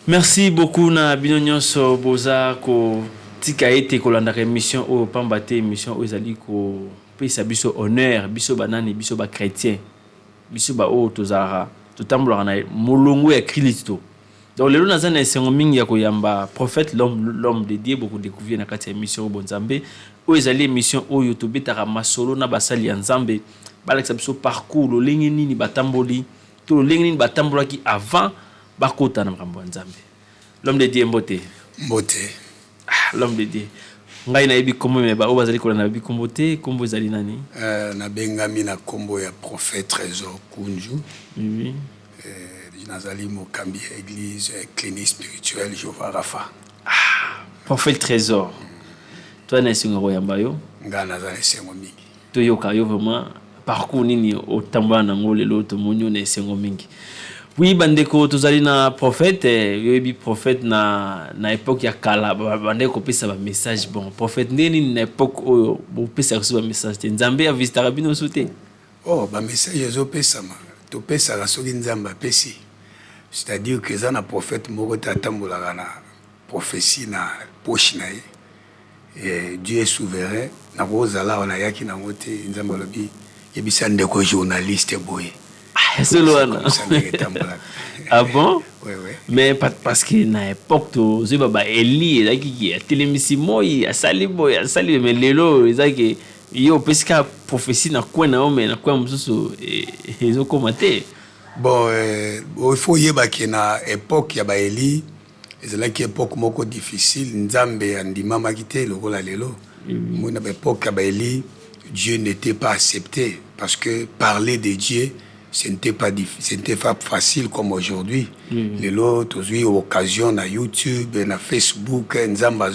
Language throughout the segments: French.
Merci beaucoup na binonyoso boza ko tika ete kolanda émission o pambate émission ezali ko pesa biso honneur biso banani biso ba chrétien biso ba o tozara totambola na molongo ya Kristo. Donc lelo nazana esengo mingi ya koyamba prophète l'homme de Dieu beaucoup découvrir na kati ya émission bonzambe o ezali émission oyo tobetaka masolo na basali ya nzambe balakisa biso parcours lo lengi nini batamboli to lengi nini batambolaki avant bakota na makambo ya nzambe. L'homme de Dieu mbote l'homme de Dieu ngai na yebi kombo me ba o bazali kola na yebi kombo te kombo ezali nani na bengami na kombo ya prophète Trésor Kunju. Oui. Nazali mokambi ya église clinique spirituelle Jéhovah Rapha. Prophète Trésor. Toi na singo yamba yo nga nazali sengo mingi to yoka yo vraiment parcours nini otambana na ngole loto monyo na sengo mingi. Oui, bandeko tozali na prophète yebi prophète na époque ya kala bandeko pesa ba message bon prophète nini na époque oyo bo pesa ba message te nzambe ya visitaka bino soute ba message ezo pesa ma to pesa la soki nzamba pesi c'est-à-dire que ça na prophète moko tatambola na prophétie na poche na et Dieu est souverain na kozala ona yaki na ngote nzamba lobi yebisa ndeko journaliste boye. Ah bon? Oui, oui. Mais parce que na époque to zo baba Eli ezaki ya telemisi moi asali boy asali mais lelo ezaki yo pesika prophétie na kwa na homme na kwa mususu ezo komate. Bon il faut yeba que na époque ya ba Eli ezalaki époque moko difficile nzambe andima makite lokola lelo. Moi na époque ya ba Eli Dieu n'était pas accepté parce que parler de Dieu ce n'était pas facile comme aujourd'hui. Les autres ont eu occasion na YouTube, na Facebook, nzamba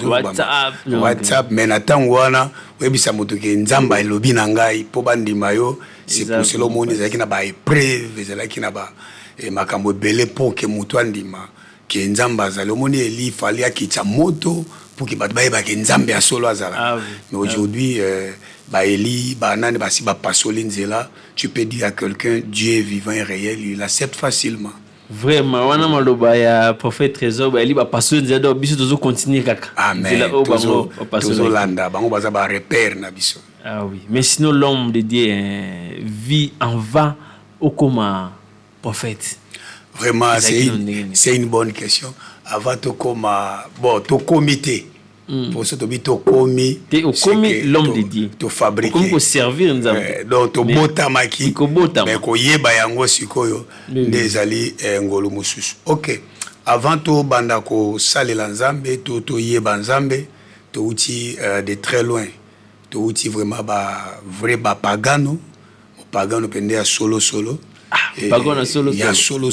WhatsApp, mais na tangwana webisa motoke nzamba elobi na ngai po bandima yo c'est pour cela moni ezaki na ba épreuve ezaki na ba makambo belé pour que mutu andima ke nzamba azali moni eli fallait akitsa moto pour que bato bayeba ke nzambe ya solo azala. Mais aujourd'hui ba Eli ba nani ba si ba pasoli nzela tu peux dire à quelqu'un Dieu est vivant et réel, il accepte facilement. Vraiment wana maloba ya prophète Trésor ba Eli ba pasoli nzela do biso tozo continuer kaka. Amen. Tozo landa bango baza ba repère na biso. Ah oui, mais sinon l'homme de Dieu vit en vain au coma prophète. Vraiment c'est une bonne question. Avant to koma bon to comité. Pour ça, tu commis l'homme de Dieu. Tu fabriques. Comme servir nous donc tu bota maki. Mais ko yeba yango sikoyo ndezali ngolo mususu. OK. Avant to banda ko salela nzambe to yeba nzambe to uti de très loin. To uti vraiment ba vrai ba pagano. Pagano pende ya solo. Pagano solo. Ya solo.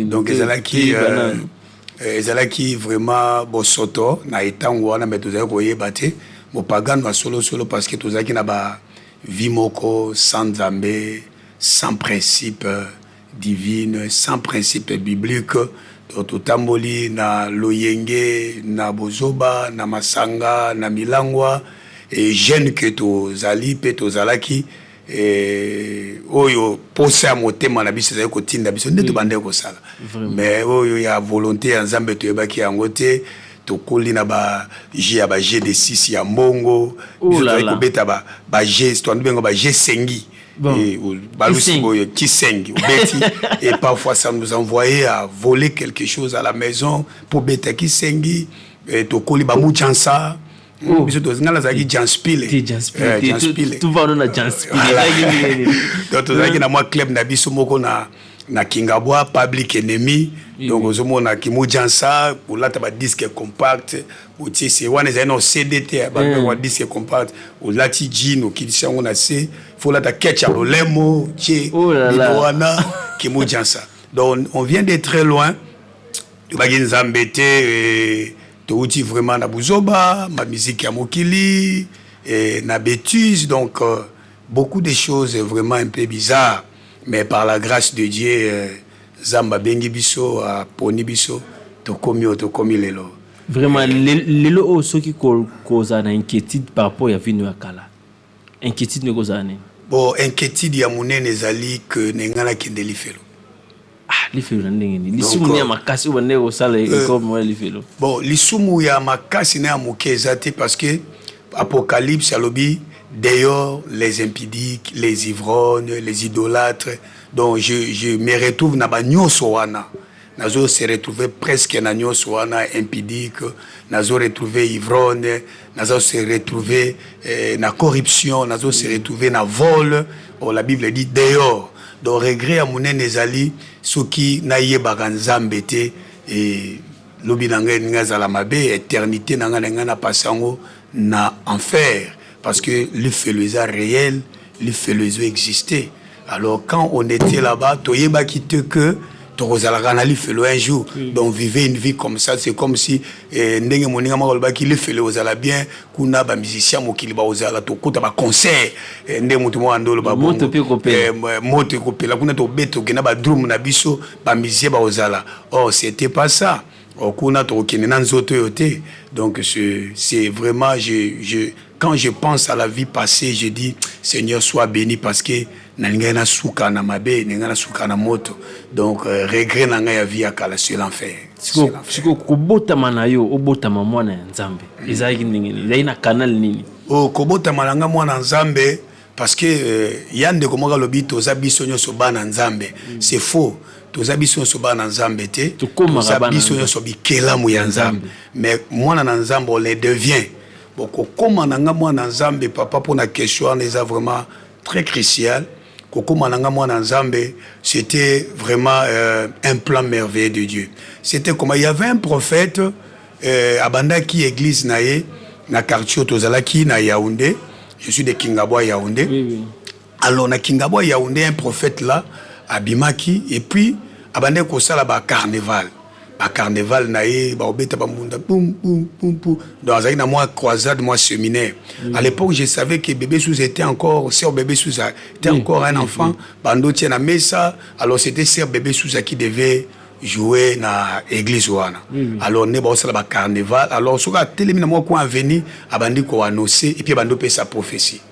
Donc ezalaki vraiment bosoto na etango wana mais tozali koyeba te mopagano solo parce que tozalaki na ba vie moko sans nzambe sans principe divine sans principe biblique totamboli na loyenge na bozoba na masanga na milangwa et jeune que tozali pe tozalaki oyo posa motema na biso ezali kotinda biso nde tobande kosala mais oyo ya volonté ya nzambe toyebaki yango te tokoli na ba G de 6 ya mbongo biso tozali kobeta ba G bengo ba G sengi balusi boyo kisengi obeti et parfois ça nous envoyait à voler quelque chose à la maison pour beta kisengi tokoli ba muchansa biso tozingala zaki janspile tu vas na janspile donc tozaki na moi club na biso moko na Kingabwa Public Enemy donc ozomona kimujansa olata ba disque compact outi c'est wana zeno CDT ba disque compact olati jino kisango na C faut lata ketcha lolemo che wana kimujansa donc on vient de très loin tobaki nzambete touti vraiment na buzoba ma musique ya mokili et na bêtise donc beaucoup de choses vraiment un peu bizarres mais par la grâce de Dieu zamba bengi biso a poni biso to komi lelo vraiment lelo o soki ko za na inquiétude par rapport ya vino ya kala inquiétude ne ko za ne bon inquiétude ya munene ezali que nengana kindeli felo lifelo ndengeni lisumu ya makasi bande au sala comme ouais lifelo bon lisumu ya makasi na moke ezate parce que Apocalypse alobi d'ailleurs les impudiques, les ivrognes, les idolâtres. Donc je me retrouve na ba nyonso wana. Nazo se retrouver presque na nyonso wana impudique, nazo retrouver ivrogne, nazo se retrouver na corruption, nazo se retrouver na vol. Oh, la Bible dit d'ailleurs. Donc regret à monene ezali soki na yebaka nzambe te et lobi nanga ngazala mabe éternité nanga na pasango na enfer parce que le féleza réel, le féleza existait. Alors quand on était là-bas, toyeba quitté que tozalaka li felo un jour. Donc vivez une vie comme ça, c'est comme si ndenge moninga makolba ki le felo ozala bien kuna ba musicien mokili ba ozala to kota ba concert ndenge mutu mo andolo ba moto pe kopela moto kopela kuna to beto kena ba drum na biso ba musicien ba ozala. Oh, c'était pas ça. Donc c'est vraiment quand je pense à la vie passée, je dis Seigneur sois béni parce que nangana souka na mabe nangana souka na moto. Donc regret nanga ya vie akala sur l'enfer. Siko kobota manayo obota mwana nzambe. Ezaki ndengeni. Ezaki na canal nini? Oh kobota mananga mwana nzambe parce que yande komoka lobito za biso nyoso bana nzambe. C'est faux. Toza biso so bana nzambe te toza biso so bikelamu ya nzambe mais mwana na nzambe on les devient boko koma nanga mwana nzambe papa pour la question les a vraiment très crucial kokoma nanga mwana nzambe c'était vraiment un plan merveilleux de Dieu. C'était comme il y avait un prophète abandaki église naé na quartier tozalaki na Yaoundé. Je suis de Kingabwa Yaoundé. Oui. Alors na Kingabwa Yaoundé un prophète là abimaki et puis abandé ko sala ba carnaval naé ba obeta ba munda boum dans un mois croisade moi séminaire. À l'époque je savais que bébé sous était encore sœur bébé sous était encore un enfant bando tient na mesa. Alors c'était sœur bébé sous qui devait jouer na église wana. Alors ne ba sala ba carnaval. Alors soka télémina moi ko venir abandi ko annoncer et puis bando pe sa prophétie.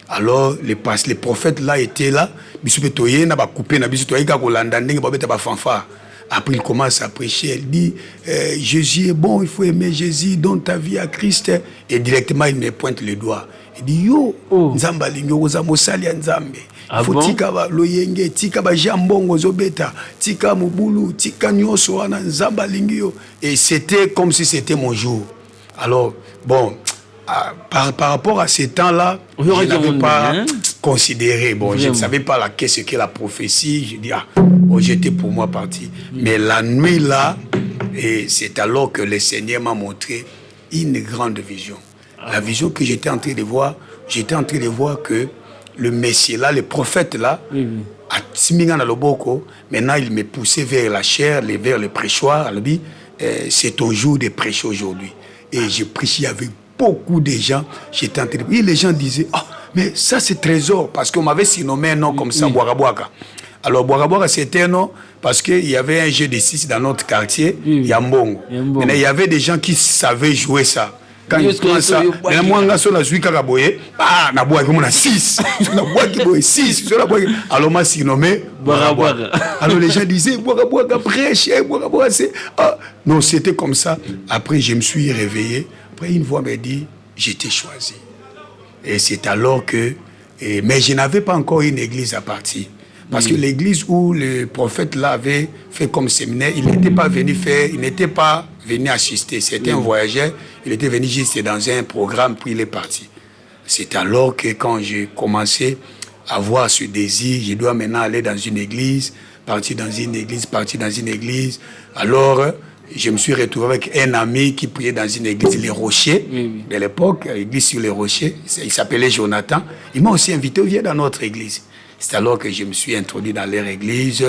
Alors les prophètes là étaient là, bisupe toye na ba couper na bisu toye ka kolanda ndenge ba beta ba fanfare. Après il commence à prêcher, il dit Jésus est bon, il faut aimer Jésus, donne ta vie à Christ et directement il me pointe le doigt. Il dit yo nzamba lingo za mosali nzambe. Faut tika ba loyenge, tika ba jambongo zobeta, tika mubulu, tika nyoso wana nzamba lingio et c'était comme si c'était mon jour. Alors bon par rapport à ces temps-là, je n'avais pas considéré. Bon, je ne savais pas qu'est-ce qu'est la prophétie. Je dis, j'étais pour moi parti. Mais la nuit là, et c'est alors que le Seigneur m'a montré une grande vision. La vision que j'étais en train de voir que le Messie là, le prophète là, à Tsimingana Loboko, maintenant il me poussait vers la chair, vers le prêchoir. Il dit, c'est ton jour de prêcher aujourd'hui. Et j'ai prêché avec beaucoup de gens, j'étais en train de... Et les gens disaient, mais ça c'est trésor, parce qu'on m'avait surnommé un nom comme ça, Bouagaboaka. Alors Bouagaboaka c'était un nom, parce qu'il y avait un jeu de 6 dans notre quartier, Yambongo. Mais il y avait des gens qui savaient jouer ça. Quand ils prennent ça, mais moi, je suis Karaboye, na bois comme on a 6. Na bois qui boit 6. Alors, moi, surnommé Bouagaboaka. Alors, les gens disaient, Bouagaboaka prêche, Bouagaboaka c'est... Non, c'était comme ça. Après, je me suis réveillé. Après, une voix m'a dit, j'étais choisi. Et c'est alors que... mais je n'avais pas encore une église à partir. Parce que l'église où le prophète l'avait fait comme séminaire, il n'était pas venu faire, il n'était pas venu assister. C'était un voyageur, il était venu juste dans un programme, puis il est parti. C'est alors que quand j'ai commencé à avoir ce désir, je dois maintenant aller dans une église, partir dans une église. Alors... je me suis retrouvé avec un ami qui priait dans une église, les Rochers, de l'époque, l'église sur les Rochers. Il s'appelait Jonathan. Il m'a aussi invité, viens dans notre église. C'est alors que je me suis introduit dans leur église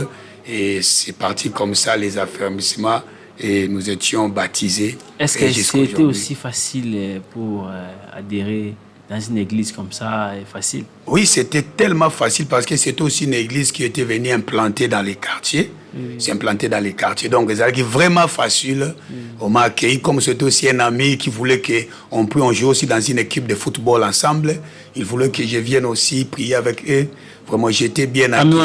et c'est parti comme ça, les affermissements, et nous étions baptisés. Est-ce que c'était aussi facile pour adhérer dans une église comme ça, facile? Oui, c'était tellement facile parce que c'était aussi une église qui était venue implanter dans les quartiers. C'est implanté dans les quartiers. Donc, c'est vraiment facile. On m'a accueilli comme c'était aussi un ami qui voulait qu'on puisse jouer aussi dans une équipe de football ensemble. Il voulait que je vienne aussi prier avec eux. Vraiment, j'étais bien accueilli.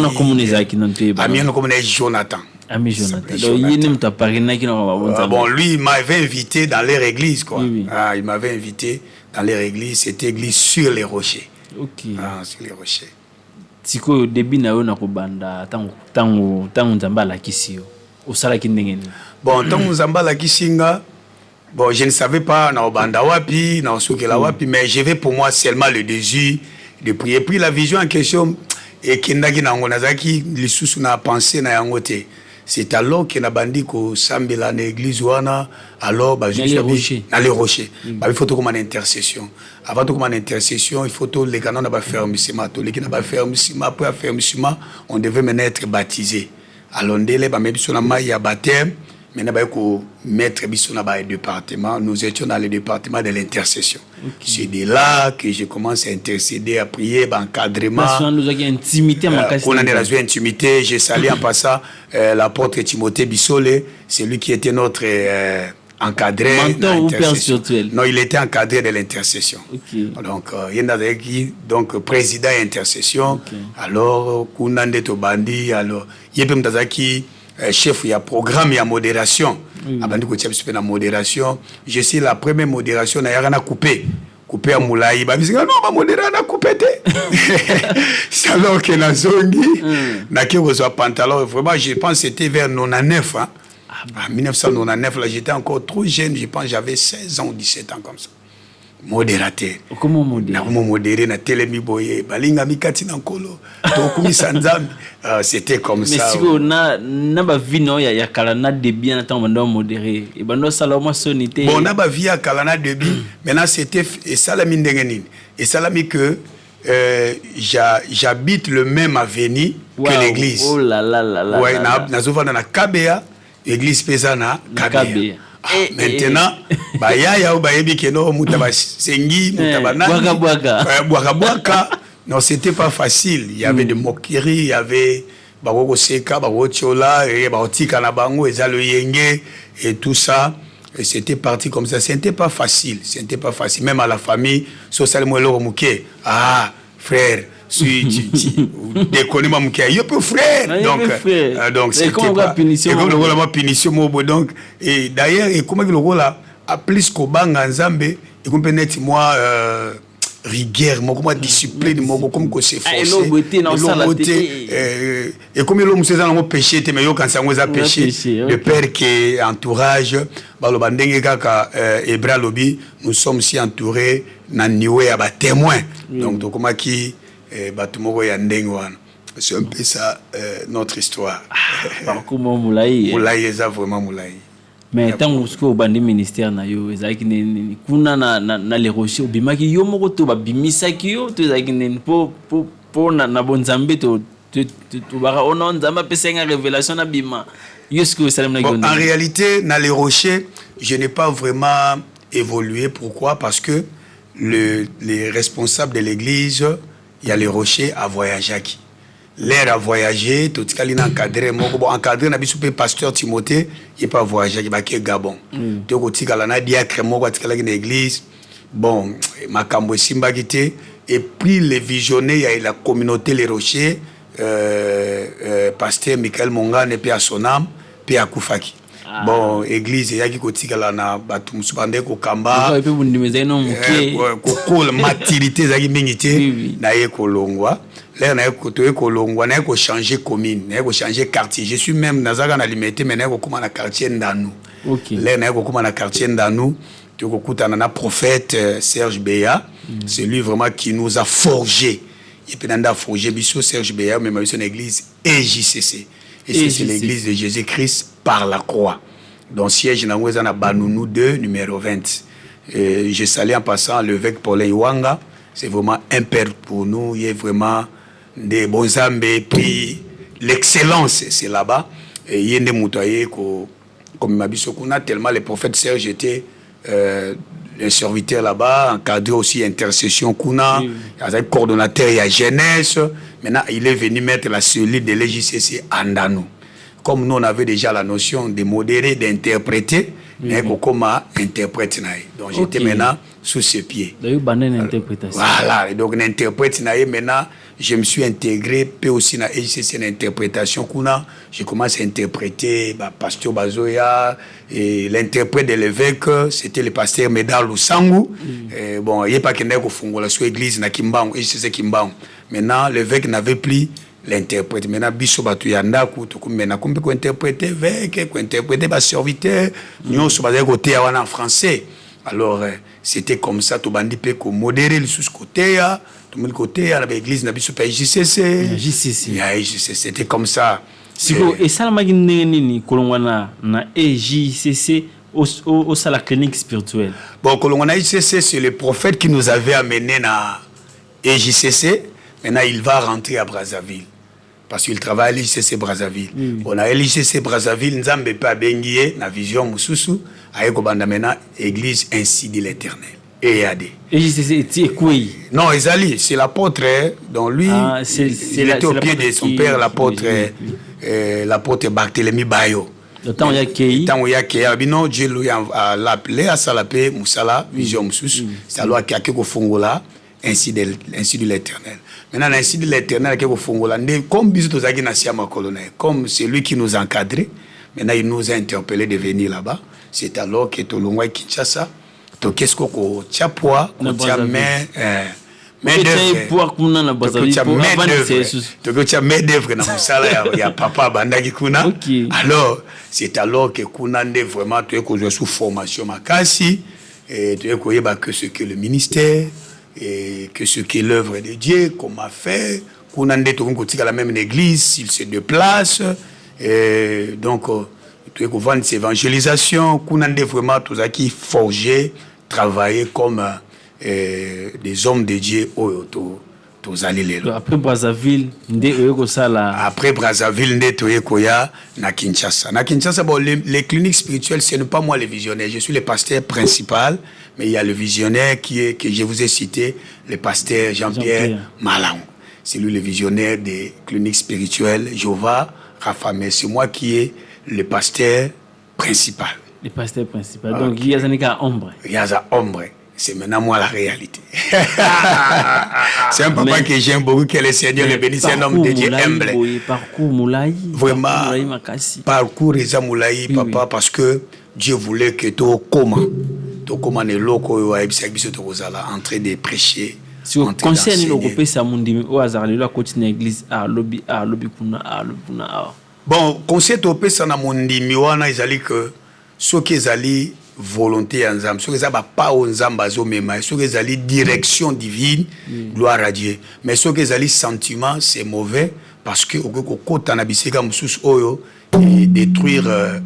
Ami, on a communiqué Jonathan. Ami Jonathan. Donc, bon, lui, il m'avait invité dans leur église, quoi. Oui. Ah, il m'avait invité dans leur église. C'était église sur les rochers. Ok. Ah, sur les rochers. Siko début na yo na kobanda tango nzamba la kisio. Osala kindengeni. Bon, tango nzamba la kisinga. Bon, je ne savais pas na obanda wapi, na osukela wapi, mais j'avais pour moi seulement le désir de prier. Puis la vision en question et kindaki na ngonazaki lisusu na pensée na yangote. C'est alors que na bandi ko sambela na église wana alors bah je suis dans les rochers. Bah il faut tout comme une intercession. Avant tout comme une intercession, il faut tout les canons na ba fermissement, tout les qui na ba fermissement après fermissement, on devait maintenant être baptisé. Alors ndele ba mebiso na mai ya baptême. Maintenant, il faut mettre dans le département. Nous étions dans le département de l'intercession. Okay. C'est de là que je commence à intercéder, à prier, à encadrement. Parce qu'on a une intimité. On a une intimité. J'ai salué en passant l'apôtre Timothée Bissole. C'est lui qui était notre encadré. Mentor ou père spirituel? Non, il était encadré de l'intercession. Okay. Donc, président d'intercession. Okay. Alors, Kounande Tobandi. Alors, Yepem Tazaki. Chef, il y a programme, il y a modération. Abandi ko tchep na modération. Je sais la première modération na yara na coupé à Moulaï. Ba bisika non ba modérer na coupé té. C'est alors que na zongi na ki reçoit pantalon vraiment je pense c'était vers 99 hein. En 1999 là j'étais encore trop jeune, je pense j'avais 16 ans ou 17 ans comme ça. Modérateur. Comment modérer? Na modérer na telemi boye balinga mikati na nkolo to kumisa nzambe. C'était comme ça. Mais si on a ba vie non ya kalana de bien attend bando modéré et bando salama sonité. Bon na ba vie ya kalana de bien maintenant c'était et salami ndengenine et salami que j'habite le même avenue que l'église. Oh là là là là. Ouais na zovana na Kabea église pesana Kabea. Maintenant, yaya ou bayebi keno mutaba sengi mutaba nani bwaka non c'était pas facile, il y avait des moqueries, il y avait bagoko seka bagochola et baotika na bango ezalo yenge et tout ça et c'était parti comme ça, c'était pas facile même à la famille so salmo lo muke frère si tu déconnes ma muke yo peu frère donc c'est comme la punition donc et d'ailleurs et comment le là a plus ko banga nzambe et comme peut-être moi rigueur moi discipline moi comme ko s'efforcer et comme l'homme c'est dans mon péché mais yo quand ça moi péché le père qui entourage balo bandenge kaka Ebra Lobi nous sommes si entourés na niwe ya ba témoin donc comment qui batumoko ya ndenge wana c'est un peu ça notre histoire. Comment Moulaï eza vraiment Moulaï. Mais tant que au bandi ministère na yo ezaki ne kuna na les rochers obimaki yo moko to babimisaki yo to ezaki ne po na bonzambe to bara ono nzamba pesenga révélation na bima yo ce que salam na gonda. En réalité dans les rochers je n'ai pas vraiment évolué. Pourquoi? Parce que les responsables de l'église il y a les rochers à voyager qui l'air à voyager tout ce qu'il a encadré encadré na biso pe pasteur Timothée il pas voyager qui ba ke Gabon to ko tikala na diacre moko tikala na église bon makambo simba kité et puis les visionnaires il y a la communauté les rochers pasteur Michael Mongane et puis à son âme puis à Koufaki. Bon église yaki kotikala na batu musubande ko kamba pe bundimeza no muke ko maturité zaki mingité na ye kolongwa là na ko to kolongwa na ko changer commune na ko changer quartier je suis même nazaka na limité mais na ko kuma na quartier Ndanu là na ko kuma na quartier Ndanu to ko kutana na prophète Serge Beya c'est lui vraiment qui nous a forgé et puis nanda forgé biso Serge Beya même à son église EJCC. Et c'est l'église de Jésus-Christ par la croix. Donc siège na ngweza na Banounou 2 numéro 20. Je salue en passant l'évêque Paulin Iwanga, c'est vraiment un père pour nous, il est vraiment des bons âmes puis l'excellence c'est là-bas et il y a des moutoyés comme Mabiso Kuna tellement le prophète Serge était un serviteur là-bas, encadré aussi intercession Kuna, il y a un coordonnateur, il y a jeunesse. Maintenant, il est venu mettre la cellule de l'EJCC à Ndanu. Comme nous, on avait déjà la notion de modérer, d'interpréter, mais comment interprète. Donc, j'étais maintenant sous ses pieds. D'ailleurs, une interprétation. Voilà, donc, on interprète maintenant, je me suis intégré, puis aussi dans EJCC, une interprétation qu'on a. J'ai commencé à interpréter Pasteur Bazoya, et l'interprète de l'évêque, c'était le pasteur Medar Lusangu. Bon, il n'y a pas qu'il y ait au sur l'église, na Kimbangu, EJCC Kimbangu. Maintenant, l'évêque n'avait plus l'interprète. Maintenant, biso batu yanda kutu kumena kumbe ko interpréter avec ko interpréter ba serviteur nous so ba côté en français. Alors c'était comme ça to bandi pe ko modérer le sous côté ya tout le côté à l'église na biso pa JCC. JCC c'était comme ça. Siko et ça la nini kolongwana na JCC au sala clinique spirituelle. Bon kolongwana JCC c'est le prophète qui nous avait amené na JCC. Maintenant il va rentrer à Brazzaville. Parce qu'il travaille à l'ICC Brazzaville. On a l'ICC Brazzaville, Nzambe pa bengiye na vision mususu ayeko banda maintenant église ainsi dit l'Éternel. EAD. l'ICC est quoi? Non, Ezali, c'est l'apôtre dont lui il était au pied de son père l'apôtre l'apôtre Barthélemy Bayo. Le temps où il y a Kéa, bino Dieu lui a l'appelé à Salapé Moussala vision mususu. C'est alors qu'il y a quelque fongola ainsi de l'Éternel. Maintenant, ainsi de l'Éternel, comme comme c'est lui qui nous encadrait, maintenant il nous a interpellé de venir là-bas. C'est alors que Tolongwa Kinshasa, qu'est-ce qu'on tchapoa, qu'on tcha main d'œuvre. Main d'œuvre dans Moussala, il y a papa Bandagi Kuna. Alors, c'est alors que Kunande vraiment, tu es qu'on sous formation Makasi, et tu es que ce que le ministère. Et que ce qui est l'œuvre de Dieu, qu'on a fait, qu'on a à la même église, s'il se déplace, et donc, tu qu'on voit cette évangélisation, qu'on a vraiment tous qui forger, travailler comme des hommes de Dieu tous allés là. Après Brazzaville, après Brazzaville, na Kinshasa. Na Kinshasa, bon, les cliniques spirituelles, ce n'est pas moi le visionnaire, je suis le pasteur principal. Mais il y a le visionnaire que je vous ai cité, le pasteur Jean-Pierre Malang. C'est lui le visionnaire des cliniques spirituelles, Jova, Rafa. Mais c'est moi qui est le pasteur principal. Le pasteur principal. Donc il y a un ombre. Il y a un ombre. C'est maintenant moi la réalité. C'est un papa que j'aime beaucoup, que le Seigneur le bénisse, un homme de Dieu humble. Parcours Moulaï. Vraiment. Parcours Eza Moulaï, papa, parce que Dieu voulait que tu coma. Tu comment les locaux en train de prêcher. Si on concerne le groupe, ça m'a dit au hasard, il a continué l'église à lobby kuna. Bon, conseil au ça na mundi miwana izali que ce qui ezali volonté ensemble, ce qui ezali pas ensemble bazo mema, ce qui ezali direction divine, gloire à Dieu. Mais ce qui ezali sentiment, c'est mauvais parce que au kota na biseka mususu oyo détruire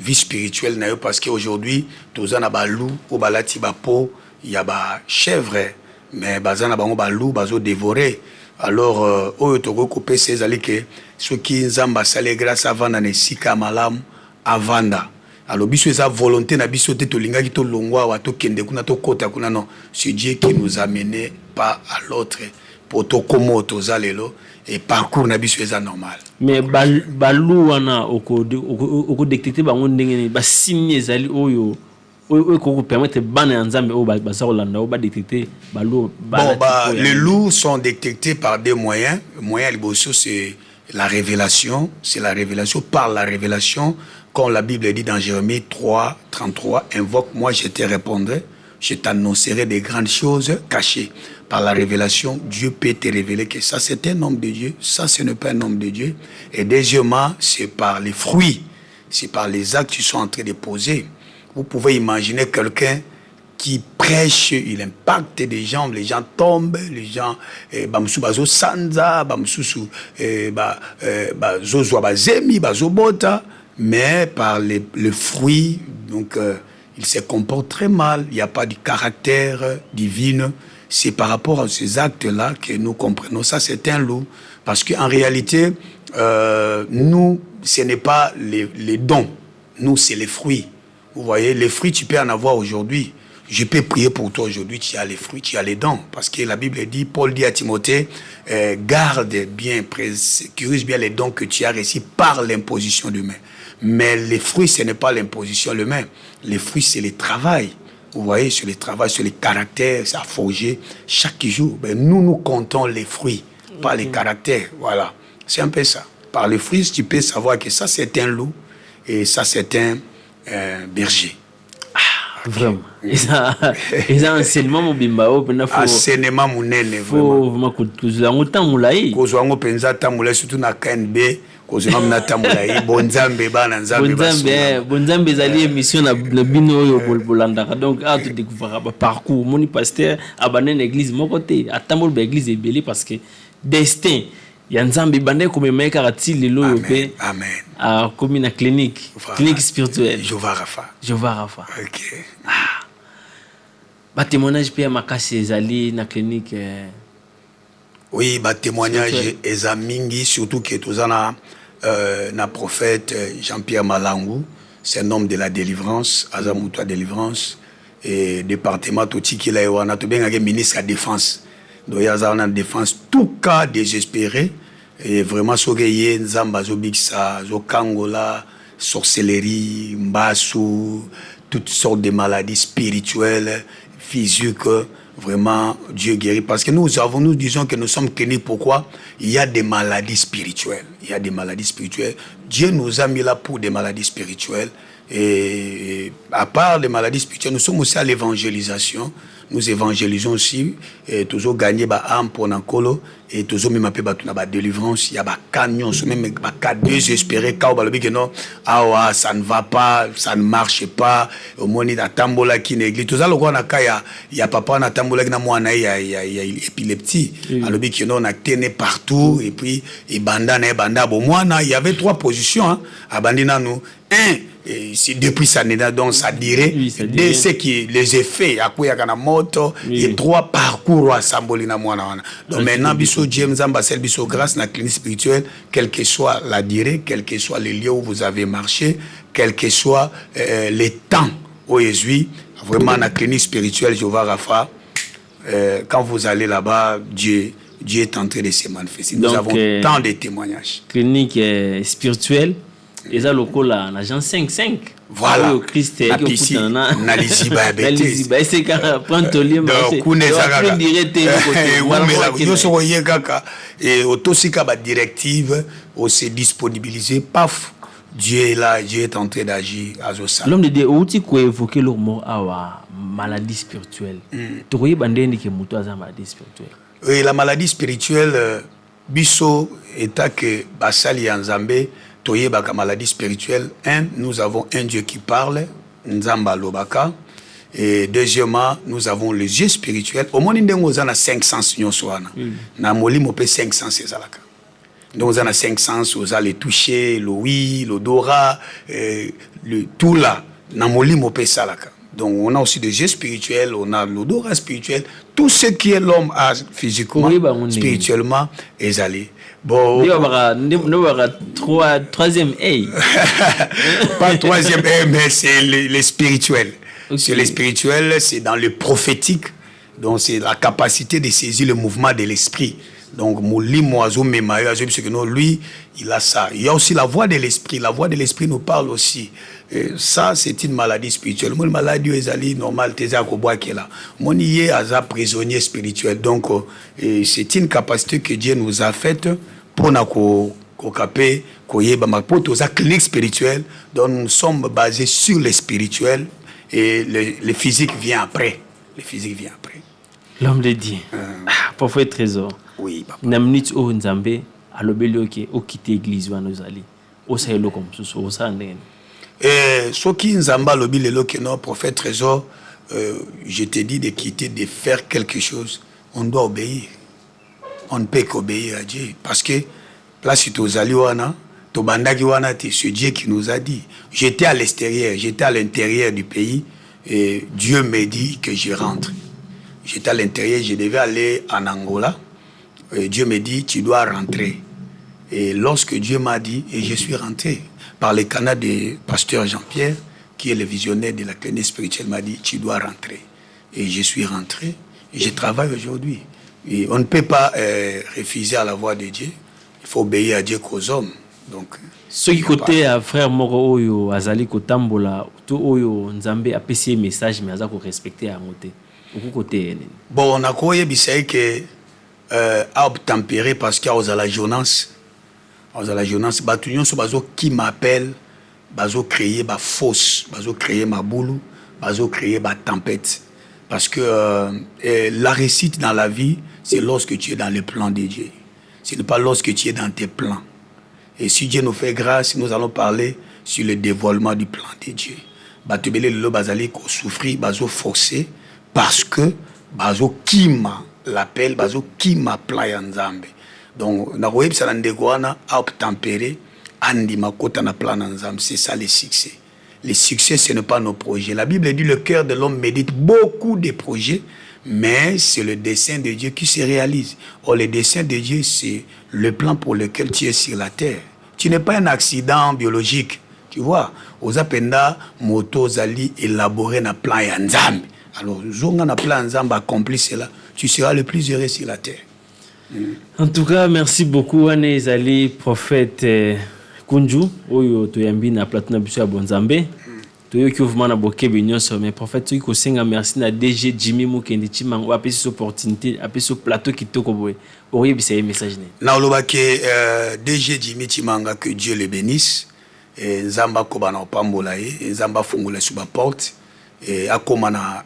vie spirituelle parce qu'aujourd'hui tous na ba loup au balati ba po il y a ba chèvre mais bazana bango ba loup bazo dévorer alors oyo toko couper ces ali que ceux qui nzamba sale grâce avant na sika malam avanda alors biso esa volonté na biso te to lingaki to longwa wa to kende kuna to kota kuna non c'est Dieu qui nous a mené pas à l'autre pour to komo to zalelo et parcours na biso esa normal. Mais balou wana oko détecter bango ndenge ba signe ezali oyo ko permettre bana nzambe o ba solanda o ba détecter balou bon les loups sont détectés par des moyens liboso c'est la révélation, par la révélation comme la Bible dit dans Jérémie 3:33 invoque-moi je te répondrai je t'annoncerai des grandes choses cachées. Par la révélation, Dieu peut te révéler que ça c'est un homme de Dieu, ça ce n'est pas un homme de Dieu. Et deuxièmement, c'est par les fruits, c'est par les actes qu'ils sont en train de poser. Vous pouvez imaginer quelqu'un qui prêche, il impacte des gens, les gens tombent, les gens bamsu bazo sanza, bamsu bazo zemi, bazo bota, mais par le fruit, donc il se comporte très mal, il n'y a pas de caractère divin. C'est par rapport à ces actes-là que nous comprenons. Ça, c'est un loup. Parce qu'en réalité, nous, ce n'est pas les dons. Nous, c'est les fruits. Vous voyez, les fruits, tu peux en avoir aujourd'hui. Je peux prier pour toi aujourd'hui, tu as les fruits, tu as les dons. Parce que la Bible dit, Paul dit à Timothée, garde bien, sécurise bien les dons que tu as reçus par l'imposition de main. Mais les fruits, ce n'est pas l'imposition de main. Les fruits, c'est le travail. vous voyez, sur le travail, sur les caractères, ça a forgé chaque jour. Ben, nous comptons les fruits, pas les caractères. Voilà, c'est un peu ça. Par les fruits, tu peux savoir que ça, c'est un loup et ça, c'est un berger. Vraiment. Et ça enseignement mobimba o pena fo enseignement munene vraiment. Fo makutuzula ngutamulai. Kozwango penza tamula surtout na KNB, kozwango na tamulai bonzambe bana nzambe basuna. Bonzambe zali émission na bino oyo bolanda. Donc tu découvrir ba parcours moni pasteur abanene église mon côté atambol ba église ebele parce que destin ya nzambe bande komemeka rati lelo yo pe. Amen. A comme na clinique, voilà. Clinique spirituelle. Jova Rafa. OK. Ba témoignage pe makasi ezali na clinique. Oui, ba témoignage ezamingi surtout que tozana na prophète Jean-Pierre Malangou, c'est un homme de la délivrance, Azamutoa délivrance et département totiki la wana to benga ministre de la défense. Donc il y a une défense tout cas désespéré et vraiment sogeye nzamba zobiksa zokangola sorcellerie mbasu toutes sortes de maladies spirituelles physiques vraiment Dieu guérit parce que nous disons que nous sommes connus pourquoi il y a des maladies spirituelles Dieu nous a mis là pour des maladies spirituelles et à part les maladies spirituelles nous sommes aussi à l'évangélisation. Nous évangélisons aussi et toujours gagner ba âme pour nankolo et toujours même appeler ba ba délivrance il y a ba camion même ba cas désespéré quand ba lobi que non ah ça ne va pas ça ne marche pas au moins na tambola qui l'église tout ça le na kaya il y a papa na tambola na mwana il y a épilepsie alobi que non on a tenu partout et puis et banda bo mwana il y avait 3 positions hein abandina nous et si depuis ça n'est donc ça dirait de ce qui les effets à quoi il y a moto et 3 parcours à sambolina mwana donc maintenant biso James Ambasel biso grâce na clinique spirituelle quel que soit la durée quel que soit les lieux où vous avez marché quel que soit les temps au Jésus vraiment na clinique spirituelle Jova Rafa quand vous allez là-bas Dieu est en train de se manifester. Nous avons tant de témoignages. Clinique spirituelle et ça lokola na Jean 5:5 voilà au Christ na pisi na liziba bêtise c'est quand prendre ton lien c'est on dirait yo so yekaka et autosika ba directive au se disponibiliser paf Dieu est là Dieu est en train d'agir azosa l'homme de Dieu outi ko évoquer le mot awa maladie spirituelle to koyi bandeni ke muto aza maladie spirituelle et la maladie spirituelle biso état que basali ya Nzambe toye baka maladie spirituelle. Nous avons un Dieu qui parle, Nzamba Lobaka. Et deuxièmement, nous avons les yeux spirituels. Au monde nous avons 5 sens nyoswana. Na molimo pe 5 sens ezalaka. Donc nous avons 5 sens, vous allez toucher, l'ouïe, l'odorat, le tout là. Na molimo pe salaka. Donc on a aussi des yeux spirituels, on a l'odorat spirituel, tout ce qui est l'homme a physiquement, spirituellement ezali. Bon, troisième pas troisième mais c'est les spirituels. Okay. C'est les spirituels, c'est dans le prophétique. Donc c'est la capacité de saisir le mouvement de l'esprit. Donc lui, il a ça. Il y a aussi la voix de l'esprit. La voix de l'esprit nous parle aussi. Et ça, c'est une maladie spirituelle. Mon maladie est normale, mon yé est prisonnier spirituel. Donc c'est une capacité que Dieu nous a faite pour nous capter, pour la clinique spirituelle. Donc nous sommes basés sur le spirituel et le physique vient après. Le physique vient après. L'homme de Dieu. Parfois trésor. Oui, papa. Na minute o Nzambe alobeli ke o quitter église wa nozali. O sa elo comme so o sa ndene. Soki Nzamba alobi lelo ke non prophète trésor je te dis de quitter de faire quelque chose, on doit obéir. On ne peut qu'obéir à Dieu parce que place tozali wana to bandaki wana te c'est Dieu qui nous a dit. J'étais à l'extérieur, j'étais à l'intérieur du pays et Dieu me dit que je rentre. J'étais à l'intérieur, je devais aller en Angola. Et Dieu me dit, tu dois rentrer. Et lorsque Dieu m'a dit, et je suis rentré, par le canal de pasteur Jean-Pierre, qui est le visionnaire de la clinique spirituelle, m'a dit, tu dois rentrer. Et je suis rentré, et je travaille aujourd'hui. Et on ne peut pas refuser à la voix de Dieu. Il faut obéir à Dieu qu'aux hommes. Donc ce qui côté à frère moko oyo azali kotambola to oyo nzambe apesi message mais aza ko respecter à ngote au côté bon on a koye bisay que a obtempéré parce qu'il y a aux la journance batunion so bazo qui m'appelle bazo créer ba fausse bazo créer ma boulou bazo créer ba tempête parce que la réussite dans la vie c'est lorsque tu es dans le plan de Dieu, ce n'est pas lorsque tu es dans tes plans. Et si Dieu nous fait grâce, nous allons parler sur le dévoilement du plan de Dieu. Batubele le bazali ko souffrir, bazo forcé parce que bazo kima l'appel, bazo kima plan ya Nzambe. Donc na koyeb sa ndegwana a obtempéré andi makota na plan ya Nzambe, c'est ça le succès. Le succès ce n'est pas nos projets. La Bible dit le cœur de l'homme médite beaucoup de projets, mais c'est le dessein de Dieu qui se réalise. Or, le dessein de Dieu, c'est le plan pour lequel tu es sur la terre. Tu n'es pas un accident biologique. Tu vois, aux apenda, moto zali élaboré na plan ya Nzambe. Alors, zonga na plan Nzambe accompli cela, tu seras le plus heureux sur la terre. En tout cas, merci beaucoup, Ane Zali, prophète Kunju, oyo toyambi na plateau na biso ya Bonzambe. Toyo ki ouvement na boke binyoso, mais prophète toyo ko senga merci na DG Jimmy Mukendi Chimango apesi cette opportunité, apesi ce plateau qui toko boye. Oye bisa message ne. Na olobake DG Jimmy Chimanga, que Dieu le bénisse. Et Nzamba kobana opambola ye, Nzamba fungula sur ba porte et akomana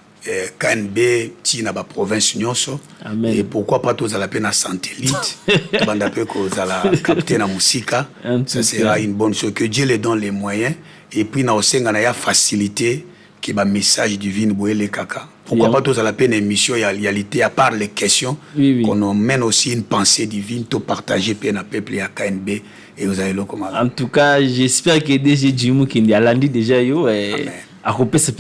KNB tina ba province nyonso. Amen. Et pourquoi pas tous à la peine à satellite, banda pe ko zala capter na musika. Ça sera une bonne chose, que Dieu les donne les moyens. Et puis na osenga na ya facilité qui ba message divin boele kaka. Pourquoi pas tous à la peine émission ya réalité à part les questions qu'on emmène aussi une pensée divine to partager pe na peuple ya KNB et vous allez le comment. En tout cas, j'espère que DG Jimmy qui a lundi déjà yo a repé ce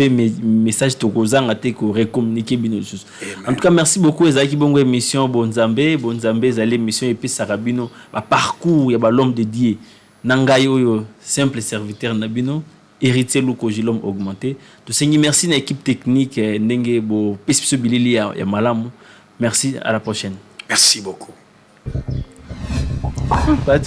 message to kozanga te ko recommuniquer bino choses. En tout cas, merci beaucoup ezaki bongo émission Bonzambe zali émission et puis Sarabino ba parcours ya ba l'homme de Dieu. Nangai oyo simple serviteur nabino héritier luko l'homme augmenté. To sengi merci na équipe technique ndenge bo pespiso bilili ya malamu. Merci, à la prochaine. Merci beaucoup. Pas